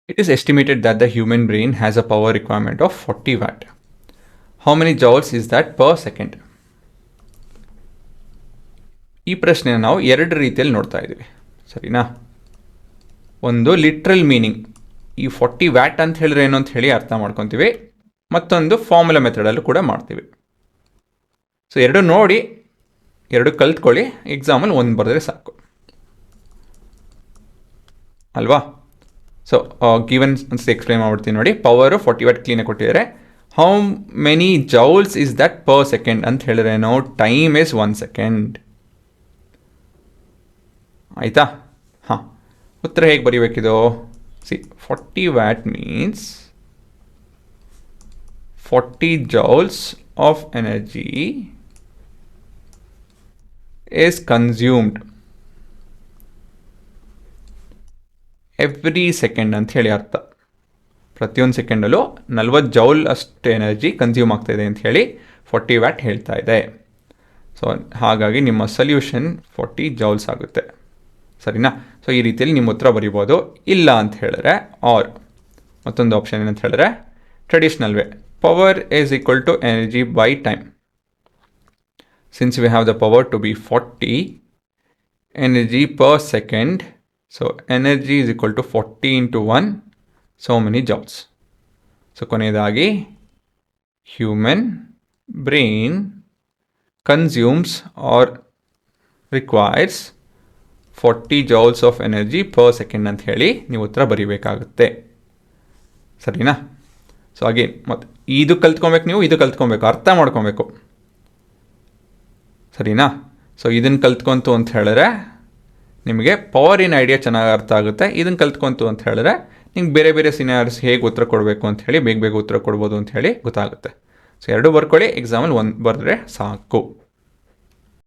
It is estimated that the human brain has a power requirement of 40 watt. How many joules is that per second? ಈ ಪ್ರಶ್ನೆನ ನಾವು ಎರಡು ರೀತಿಯಲ್ಲಿ ನೋಡ್ತಾ ಇದ್ದೀವಿ, ಸರಿನಾ? ಒಂದು ಲಿಟ್ರಲ್ ಮೀನಿಂಗ್, ಈ 40 ವ್ಯಾಟ್ ಅಂತ ಹೇಳಿದ್ರೆ ಏನು ಅಂತ ಹೇಳಿ ಅರ್ಥ ಮಾಡ್ಕೊತೀವಿ. ಮತ್ತೊಂದು ಫಾರ್ಮುಲಾ ಮೆಥಡಲ್ಲೂ ಕೂಡ ಮಾಡ್ತೀವಿ. ಸೊ ಎರಡು ನೋಡಿ, ಎರಡು ಕಲ್ತ್ಕೊಳ್ಳಿ, ಎಕ್ಸಾಮಲ್ಲಿ ಒಂದು ಬರೆದ್ರೆ ಸಾಕು ಅಲ್ವಾ? ಸೊ ಗಿವನ್ ಅಂತ ಎಕ್ಸ್ಪ್ಲೈನ್ ಮಾಡ್ಬಿಡ್ತೀನಿ ನೋಡಿ. ಪವರು 40 ವ್ಯಾಟ್ ಕ್ಲೀನಾಗಿ ಕೊಟ್ಟಿದ್ದಾರೆ. How many joules is that per second ಅಂತ ಹೇಳಿದ್ರೆ ಏನೋ ಟೈಮ್ ಇಸ್ 1 ಸೆಕೆಂಡ್. ಆಯಿತಾ? ಹಾಂ, ಉತ್ತರ ಹೇಗೆ ಬರೀಬೇಕಿದು? 40 watt means 40 joules of energy is consumed every second ಅಂತ ಹೇಳಿ ಅರ್ಥ. ಪ್ರತಿಯೊಂದು ಸೆಕೆಂಡಲ್ಲೂ 40 ಜೌಲ್ ಅಷ್ಟು ಎನರ್ಜಿ ಕನ್ಸ್ಯೂಮ್ ಆಗ್ತಾಯಿದೆ ಅಂತ ಹೇಳಿ 40 ವ್ಯಾಟ್ ಹೇಳ್ತಾ ಇದೆ. ಸೊ ಹಾಗಾಗಿ ನಿಮ್ಮ ಸೊಲ್ಯೂಷನ್ 40 ಜೌಲ್ಸ್ ಆಗುತ್ತೆ, ಸರಿನಾ? ಸೊ ಈ ರೀತಿಯಲ್ಲಿ ನಿಮ್ಮ ಉತ್ತರ ಬರಿಬೋದು. ಇಲ್ಲ ಅಂತ ಹೇಳಿದ್ರೆ ಆರ್ ಮತ್ತೊಂದು ಆಪ್ಷನ್ ಏನಂತ ಹೇಳಿದ್ರೆ traditional way, power is equal to energy by time. Since we have the power to be 40 energy per second, so energy is equal to 40 into 1, so many joules. So ಕೊನೆಯದಾಗಿ human brain consumes or requires 40 joules of energy per second ಅಂತ ಹೇಳಿ ನೀವು ಉತ್ತರ ಬರೀಬೇಕಾಗುತ್ತೆ, ಸರಿನಾ? So again ಮತ್ತು ಇದು ಕಲ್ತ್ಕೊಬೇಕು, ನೀವು ಇದು ಕಲ್ತ್ಕೊಬೇಕು, ಅರ್ಥ ಮಾಡ್ಕೊಬೇಕು, ಸರಿನಾ? ಸೊ ಇದನ್ನು ಕಲ್ತ್ಕೊಂತು ಅಂತ ಹೇಳಿದ್ರೆ ನಿಮಗೆ ಪವರಿನ ಐಡಿಯಾ ಚೆನ್ನಾಗಿ ಅರ್ಥ ಆಗುತ್ತೆ. ಇದನ್ನು ಕಲ್ತ್ಕೊಂತು ಅಂತ ಹೇಳಿದ್ರೆ ನಿಮ್ಗೆ ಬೇರೆ ಬೇರೆ ಸಿನಾರಿಯಸ್ ಹೇಗೆ ಉತ್ತರ ಕೊಡಬೇಕು ಅಂತ ಹೇಳಿ ಬೇಗ ಬೇಗ ಉತ್ತರ ಕೊಡ್ಬೋದು ಅಂತ ಹೇಳಿ ಗೊತ್ತಾಗುತ್ತೆ. ಸೊ ಎರಡು ಬರ್ಕೊಳ್ಳಿ, ಎಕ್ಸಾಮಲ್ಲಿ ಒಂದು ಬರೆದ್ರೆ ಸಾಕು.